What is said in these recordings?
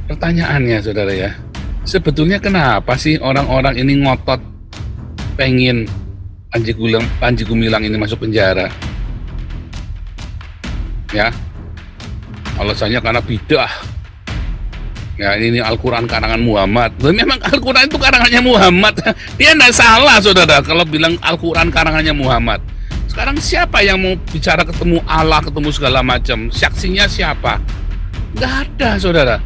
Pertanyaannya, saudara ya, sebetulnya kenapa sih orang-orang ini ngotot pengen Panji Gumilang ini masuk penjara? Ya, alasannya karena bidah. Ya, ini Al-Quran karangan Muhammad. Memang Al-Quran itu karangannya Muhammad. Dia tidak salah, saudara, kalau bilang Al-Quran karangannya Muhammad. Sekarang siapa yang mau bicara ketemu Allah, ketemu segala macam? Saksinya siapa? Nggak ada, saudara.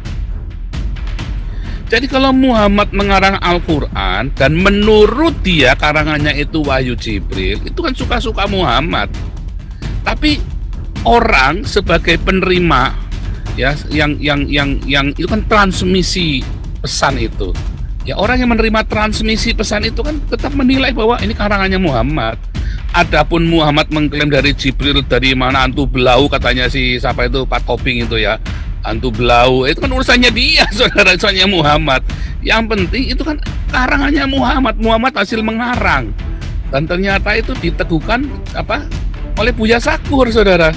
Jadi kalau Muhammad mengarang Al-Quran dan menurut dia karangannya itu Wahyu Jibril, itu kan suka-suka Muhammad. Tapi orang sebagai penerima, ya, yang itu kan transmisi pesan itu. Ya, orang yang menerima transmisi pesan itu kan tetap menilai bahwa ini karangannya Muhammad. Adapun Muhammad mengklaim dari Jibril, dari mana antu belau katanya si siapa itu Pak Koping itu ya, antu belau, itu kan urusannya dia, saudara, urusannya Muhammad. Yang penting itu kan karangannya Muhammad hasil mengarang, dan ternyata itu diteguhkan apa oleh Buya Sakur, saudara,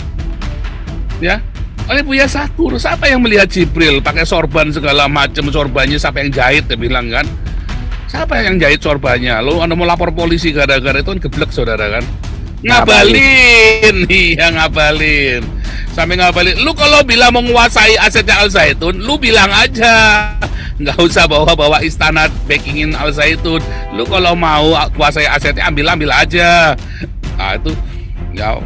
ya, oleh Buya Sakur. Siapa yang melihat Jibril pakai sorban segala macam, sorbannya siapa yang jahit, dia bilang kan, siapa yang jahit sorbannya? Lo anda mau lapor polisi gara-gara itu kan geblek, saudara kan, ngabalin. Iya, ngabalin. Sampai ngabalin, lu kalau bilang menguasai asetnya Al Zaitun, lu bilang aja, nggak usah bawa-bawa istana backingin Al Zaitun. Lu kalau mau kuasai asetnya, ambil aja. Nah itu, ya,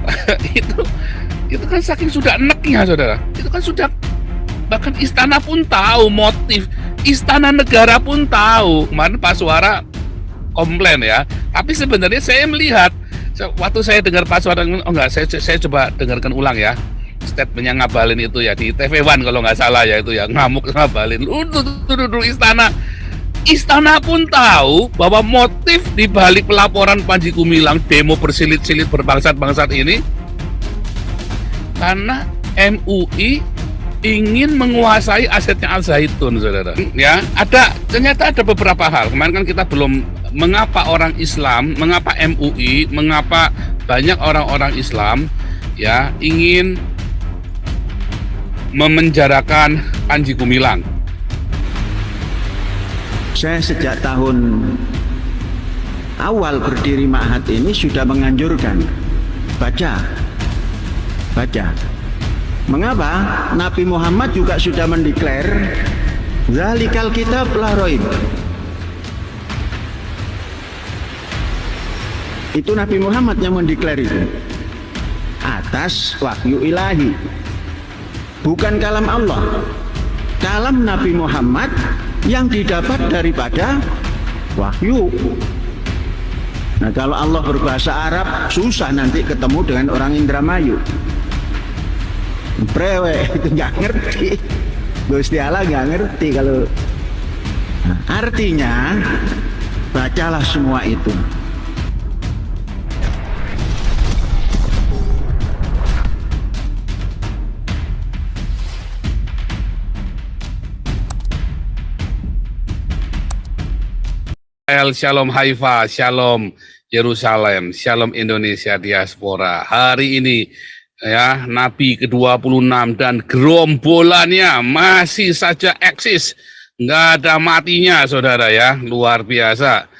itu kan saking sudah eneknya, saudara. Itu kan sudah, bahkan istana pun tahu motif, istana negara pun tahu. Kemarin Pak Suara komplain ya, tapi sebenarnya saya melihat waktu saya dengar Pak Suara, oh enggak, saya coba dengarkan ulang ya statementnya ngabalin itu ya di TV One kalau nggak salah ya, itu ya, ngamuk ngabalin. Duduk istana pun tahu bahwa motif di balik pelaporan Panji Gumilang demo bersilit-silit berbangsat-bangsat ini karena MUI ingin menguasai asetnya Al Zaitun, saudara. Ya, ternyata ada beberapa hal. Kemarin kan kita belum, mengapa orang Islam, mengapa MUI, mengapa banyak orang-orang Islam ya ingin memenjarakan Panji Gumilang. Saya sejak tahun awal berdiri Ma'had ini sudah menganjurkan baca. Mengapa? Nabi Muhammad juga sudah mendeklar zalikal kitab la raib. Itu Nabi Muhammad yang mendeklar itu atas wahyu ilahi, bukan kalam Allah. Kalam Nabi Muhammad yang didapat daripada wahyu. Nah, kalau Allah berbahasa Arab susah nanti ketemu dengan orang Indramayu. Prewe itu nggak ngerti, Gusti Allah nggak ngerti kalau. Nah, artinya bacalah semua itu. Shalom Haifa, Shalom Yerusalem, Shalom Indonesia Diaspora. Hari ini ya, Nabi ke-26 dan gerombolannya masih saja eksis, nggak ada matinya, saudara ya, luar biasa.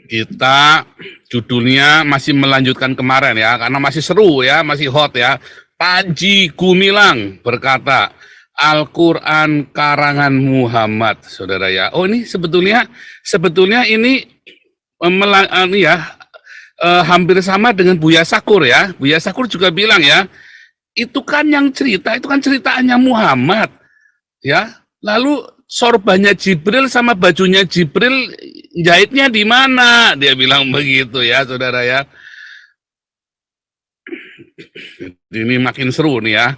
Kita judulnya masih melanjutkan kemarin ya, karena masih seru ya, masih hot ya. Panji Gumilang berkata, Al-Quran karangan Muhammad, saudara ya. Oh, ini sebetulnya ini hampir sama dengan Buya Sakur ya. Buya Sakur juga bilang ya, itu kan yang cerita, itu kan ceritaannya Muhammad ya. Lalu sorbannya Jibril sama bajunya Jibril jahitnya di mana? Dia bilang begitu ya, saudara ya. Ini makin seru nih ya.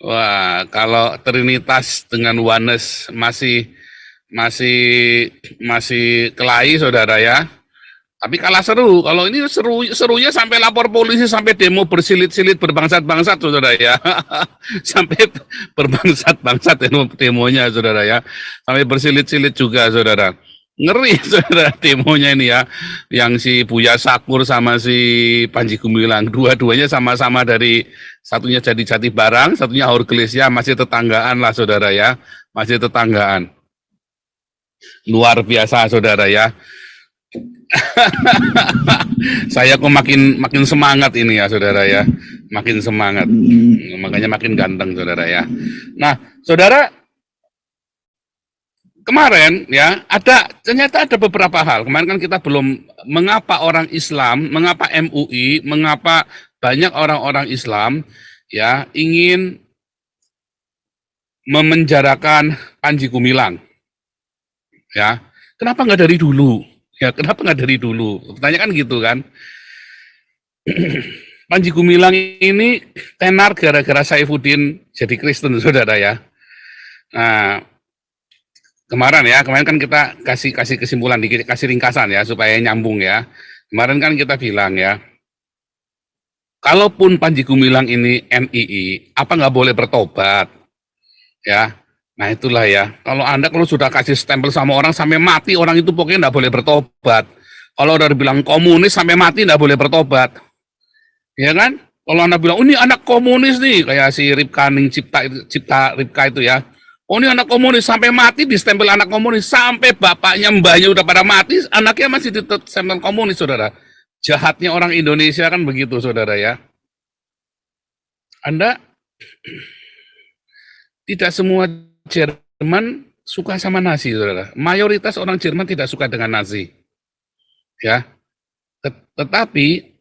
Wah, kalau Trinitas dengan Oneness masih kelahi, saudara ya. Tapi kalah seru. Kalau ini serunya sampai lapor polisi, sampai demo bersilit-silit berbangsat-bangsat, saudara ya. Sampai berbangsat-bangsat demonya, saudara ya. Sampai bersilit-silit juga, saudara. Ngeri saudara demonya ini ya, yang si Buya Sakur sama si Panji Gumilang, dua-duanya sama-sama dari, satunya jadi Jati Barang, satunya Haur Gelisya, masih tetanggaan lah saudara ya, masih tetanggaan. Luar biasa saudara ya. Saya kok makin semangat ini ya saudara ya, makin semangat, makanya makin ganteng saudara ya. Nah saudara, kemarin ya ternyata ada beberapa hal. Kemarin kan kita belum, mengapa orang Islam, mengapa MUI, mengapa banyak orang-orang Islam ya ingin memenjarakan Panji Gumilang ya. Kenapa nggak dari dulu? Ya kenapa nggak dari dulu? Pertanyaan gitu kan. Panji Gumilang ini tenar gara-gara Saifuddin jadi Kristen saudara ya. Nah, kemarin kan kita kasih kesimpulan dikit, kasih ringkasan ya supaya nyambung ya. Kemarin kan kita bilang ya, kalaupun Panji Gumilang ini NII, apa nggak boleh bertobat? Ya, nah itulah ya. Kalau sudah kasih stempel sama orang sampai mati, orang itu pokoknya nggak boleh bertobat. Kalau udah bilang komunis sampai mati nggak boleh bertobat, ya kan? Kalau Anda bilang, oh, ini anak komunis nih, kayak si Ripkaning Cipta Ripka itu ya. Oh, ini anak komunis, sampai mati distempel anak komunis, sampai bapaknya mbahnya udah pada mati, anaknya masih ditempel komunis saudara. Jahatnya orang Indonesia kan begitu saudara ya. Anda, tidak semua Jerman suka sama nasi saudara. Mayoritas orang Jerman tidak suka dengan nasi ya. Tetapi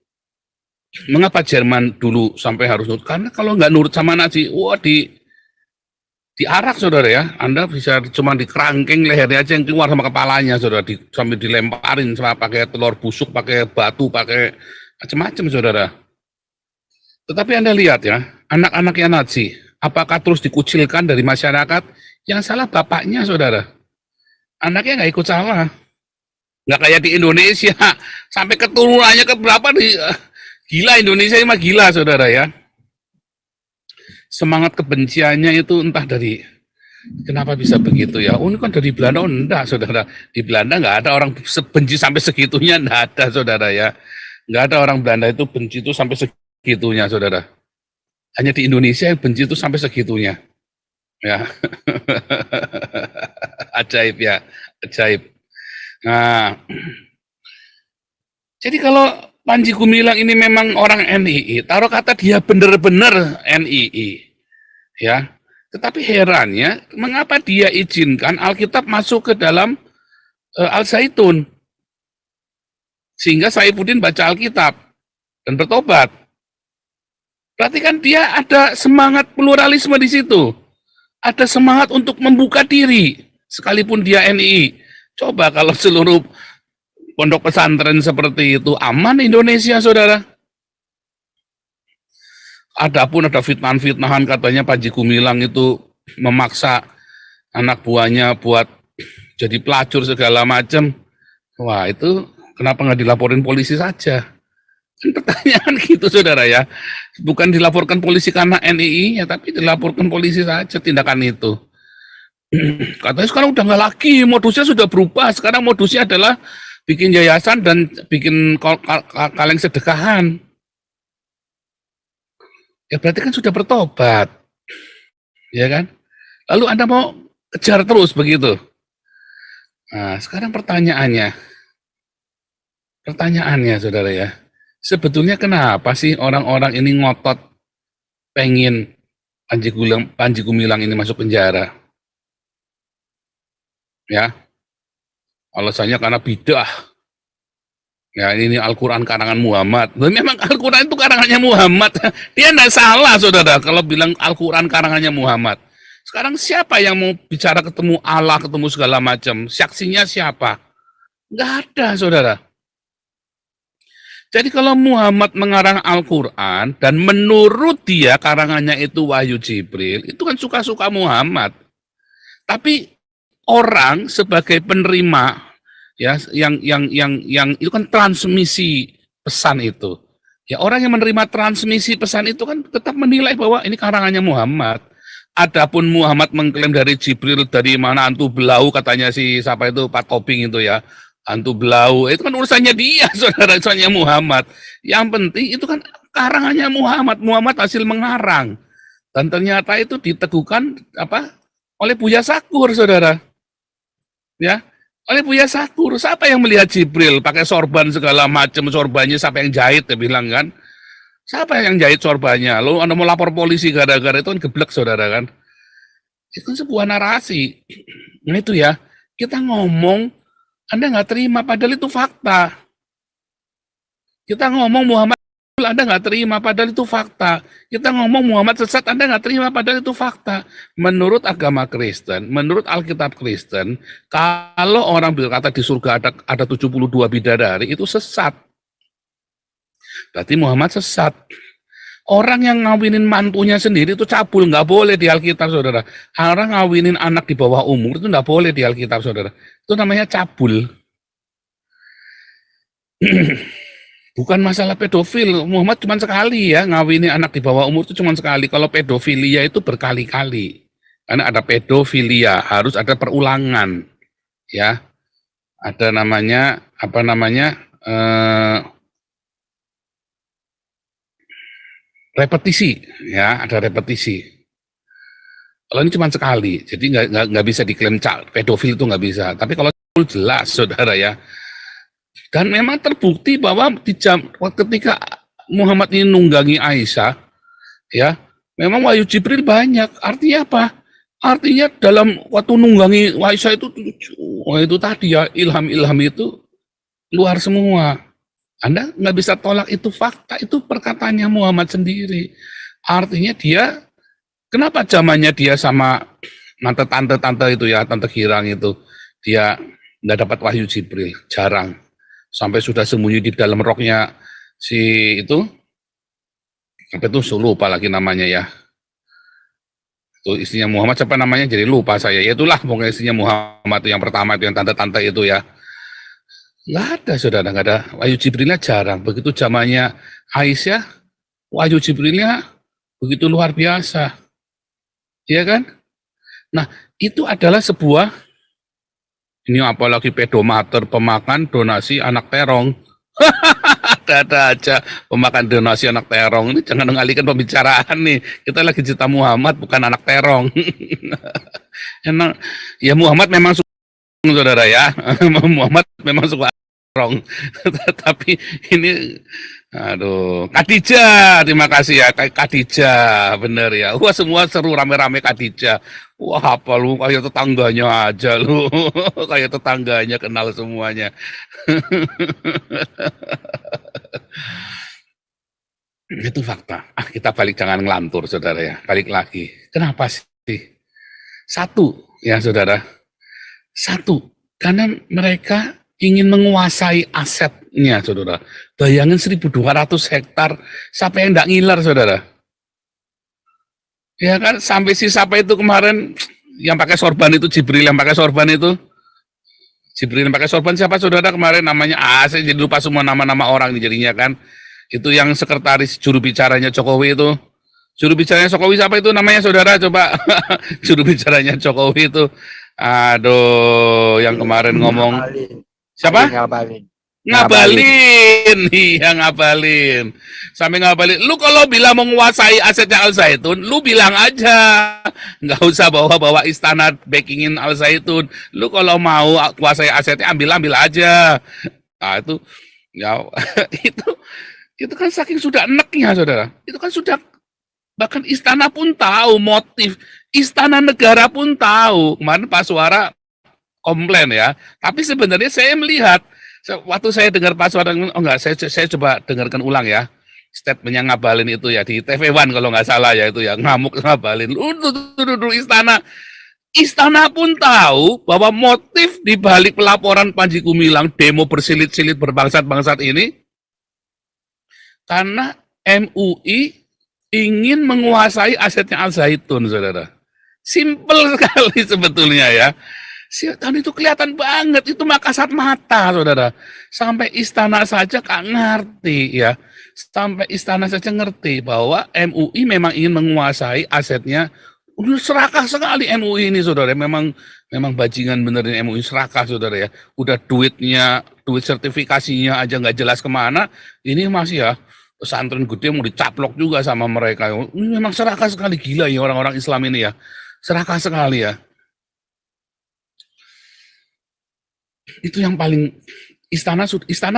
mengapa Jerman dulu sampai harus nurut? Karena kalau nggak nurut sama nasi, wah diarak saudara ya. Anda bisa cuma dikerangkeng lehernya aja yang keluar sama kepalanya saudara, sambil dilemparin sama pakai telur busuk, pakai batu, pakai macam-macam saudara. Tetapi Anda lihat ya, anak-anaknya Nazi, apakah terus dikucilkan dari masyarakat? Yang salah bapaknya saudara. Anaknya nggak ikut salah. Nggak kayak di Indonesia, sampai keturunannya ke berapa gila, Indonesia ini mah gila saudara ya. Semangat kebenciannya itu entah dari, kenapa bisa begitu ya. Oh, ini kan dari Belanda. Oh, enggak saudara, di Belanda nggak ada orang benci sampai segitunya, enggak ada saudara ya. Nggak ada orang Belanda itu benci itu sampai segitunya saudara. Hanya di Indonesia yang benci itu sampai segitunya ya. Ajaib ya, ajaib. Nah, jadi kalau Panji Gumilang ini memang orang NII, taruh kata dia benar-benar NII, ya. Tetapi herannya, mengapa dia izinkan Alkitab masuk ke dalam Al-Zaitun, sehingga Saifuddin baca Alkitab dan bertobat. Berarti kan dia ada semangat pluralisme di situ, ada semangat untuk membuka diri, sekalipun dia NII. Coba kalau seluruh pondok pesantren seperti itu, aman Indonesia saudara. Adapun ada fitnahan-fitnahan katanya Panji Gumilang itu memaksa anak buahnya buat jadi pelacur segala macam. Wah, itu kenapa nggak dilaporin polisi saja? Kan pertanyaan gitu saudara ya. Bukan dilaporkan polisi karena NII ya, tapi dilaporkan polisi saja tindakan itu. Katanya sekarang udah nggak lagi, modusnya sudah berubah. Sekarang modusnya adalah bikin yayasan dan bikin kaleng sedekahan. Ya berarti kan sudah bertobat, ya kan? Lalu Anda mau kejar terus begitu. Nah, sekarang pertanyaannya saudara ya, sebetulnya kenapa sih orang-orang ini ngotot pengen Panji Gumilang ini masuk penjara? Ya, alasannya karena bidah. Ya, ini Al-Quran karangan Muhammad. Memang Al-Quran itu karangannya Muhammad. Dia tidak salah saudara kalau bilang Al-Quran karangannya Muhammad. Sekarang siapa yang mau bicara ketemu Allah, ketemu segala macam? Saksinya siapa? Nggak ada saudara. Jadi kalau Muhammad mengarang Al-Quran dan menurut dia karangannya itu Wahyu Jibril, itu kan suka-suka Muhammad. Tapi orang sebagai penerima ya, yang itu kan transmisi pesan itu. Ya, orang yang menerima transmisi pesan itu kan tetap menilai bahwa ini karangannya Muhammad. Adapun Muhammad mengklaim dari Jibril dari mana antu belau katanya si siapa itu Pak Tobing itu ya. Antu belau itu kan urusannya dia saudara, urusannya Muhammad. Yang penting itu kan karangannya Muhammad, Muhammad hasil mengarang. Dan ternyata itu diteguhkan apa oleh Buya Sakur saudara. Ya, oleh Buya Sakur. Siapa yang melihat Jibril pakai sorban segala macam, sorbannya siapa yang jahit dia bilang kan? Siapa yang jahit sorbannya? Lalu Anda mau lapor polisi gara-gara itu kan geblek saudara kan? Itu kan sebuah narasi. Nah itu ya, kita ngomong, Anda nggak terima padahal itu fakta. Kita ngomong Muhammad, Anda nggak terima padahal itu fakta. Kita ngomong Muhammad sesat, Anda nggak terima padahal itu fakta. Menurut agama Kristen, menurut Alkitab Kristen, kalau orang berkata di surga ada 72 bidadari, itu sesat. Berarti Muhammad sesat. Orang yang ngawinin mantunya sendiri itu cabul, nggak boleh di Alkitab, saudara. Orang ngawinin anak di bawah umur itu nggak boleh di Alkitab, saudara. Itu namanya cabul. Bukan masalah pedofil. Muhammad cuma sekali ya ngawinin anak di bawah umur itu cuma sekali. Kalau pedofilia itu berkali-kali. Karena ada pedofilia, harus ada perulangan. Ya. Ada namanya repetisi, ya, ada repetisi. Kalau ini cuma sekali, jadi nggak bisa diklaim pedofil itu nggak bisa. Tapi kalau jelas, saudara ya. Dan memang terbukti bahwa ketika Muhammad ini nunggangi Aisyah, ya, memang wahyu Jibril banyak. Artinya apa? Artinya dalam waktu nunggangi Aisyah itu tadi ya, ilham-ilham itu luar semua. Anda nggak bisa tolak itu fakta, itu perkataannya Muhammad sendiri. Artinya dia, kenapa zamannya dia sama tante-tante itu ya, tante girang itu, dia nggak dapat wahyu Jibril, jarang. Sampai sudah sembunyi di dalam roknya si itu, apa itu, lupa lagi namanya ya. Itu istrinya Muhammad, siapa namanya, jadi lupa saya. Ya itulah pokoknya istrinya Muhammad itu yang pertama itu, yang tante-tante itu ya. Nggak ada, saudara, nggak ada. Wahyu Jibrilnya jarang. Begitu zamannya Aisyah, wahyu Jibrilnya begitu luar biasa. Iya kan? Nah, itu adalah sebuah, ini apalagi pedomater, pemakan donasi anak terong. Ada aja pemakan donasi anak terong. Ini jangan mengalihkan pembicaraan nih. Kita lagi cerita Muhammad, bukan anak terong. Emang, ya Muhammad memang saudara ya, Muhammad memang suka terong. Tapi ini, aduh, Khadijah, terima kasih ya, Khadijah, bener ya. Wah semua seru rame-rame Khadijah. Wah apa lu, kayak tetangganya aja lu, kayak tetangganya kenal semuanya. Itu fakta. Kita balik, jangan ngelantur saudara ya, balik lagi. Kenapa sih? Satu ya saudara. Satu, karena mereka ingin menguasai asetnya, saudara. Bayangin 1.200 hektar, siapa yang enggak ngiler, saudara? Ya kan, sampai si siapa itu kemarin, yang pakai sorban itu, Jibril yang pakai sorban itu. Jibril yang pakai sorban siapa, saudara, kemarin namanya, saya jadi lupa semua nama-nama orang nih jadinya kan. Itu yang sekretaris juru bicaranya Jokowi itu. Juru bicaranya Jokowi siapa itu namanya, saudara, coba. Juru bicaranya Jokowi itu. Aduh, yang kemarin ngomong siapa? Ngabalin, iya ngabalin. Sampai ngabalin. Lu kalau bilang menguasai asetnya Al Zaitun, lu bilang aja. Nggak usah bawa-bawa istana backingin Al Zaitun. Lu kalau mau kuasai asetnya ambil aja. Nah, itu ya itu kan saking sudah eneknya, saudara. Itu kan sudah, bahkan istana pun tahu motif. Istana negara pun tahu. Kemarin Pak Suara komplain ya. Tapi sebenarnya saya melihat, waktu saya dengar Pak Suara, oh enggak, saya coba dengarkan ulang ya. Statementnya Ngabalin itu ya, di TV One kalau nggak salah ya itu ya, ngamuk Ngabalin. Istana. Istana pun tahu bahwa motif di balik pelaporan Panji Gumilang demo bersilit-silit berbangsat-bangsat ini, karena MUI ingin menguasai asetnya Al Zaitun, saudara. Simpel sekali sebetulnya ya. Dan itu kelihatan banget, itu mah kasat mata, saudara. Sampai istana saja gak ngerti ya. Sampai istana saja ngerti bahwa MUI memang ingin menguasai asetnya Udah serakah sekali MUI ini saudara. Memang bajingan benerin MUI, serakah saudara ya. Udah duit sertifikasinya aja nggak jelas kemana. Ini masih ya pesantren gede mau dicaplok juga sama mereka. Ini memang serakah sekali, gila ya orang-orang Islam ini ya. Serakah sekali ya. Itu yang paling istana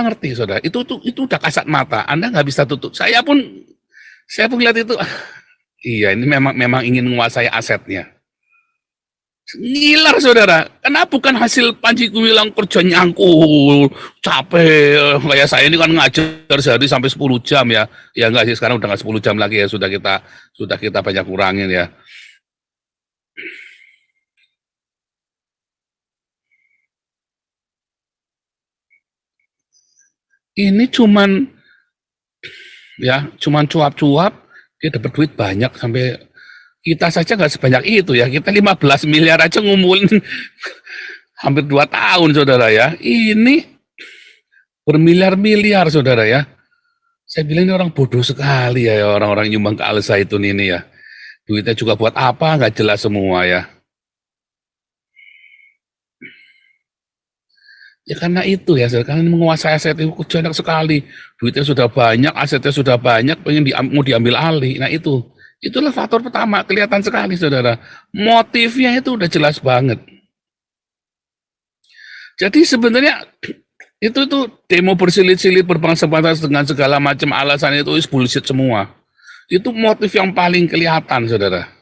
ngerti saudara. Itu udah kasat mata. Anda nggak bisa tutup. Saya pun lihat itu. Iya, ini memang ingin menguasai asetnya. Ngiler saudara, kenapa bukan hasil Panji Gumilang kerja nyangkul, capek, kayak saya ini kan ngajar sehari sampai 10 jam ya. Ya enggak sih, sekarang udah nggak 10 jam lagi ya, sudah kita banyak kurangin ya. Ini cuman cuap-cuap, dia dapat duit banyak sampai kita saja nggak sebanyak itu ya. Kita 15 miliar aja ngumpulin hampir 2 tahun saudara ya. Ini bermiliar-miliar saudara ya. Saya bilang ini orang bodoh sekali ya orang-orang nyumbang ke Al Zaitun ini ya. Duitnya juga buat apa nggak jelas semua ya. Ya karena itu ya, karena menguasai aset itu enak sekali. Duitnya sudah banyak, asetnya sudah banyak, mau diambil alih. Nah itulah faktor pertama, kelihatan sekali saudara. Motifnya itu udah jelas banget. Jadi sebenarnya itu demo bersilit-silit berbangsa-bangsa dengan segala macam alasan itu is bullshit semua. Itu motif yang paling kelihatan saudara.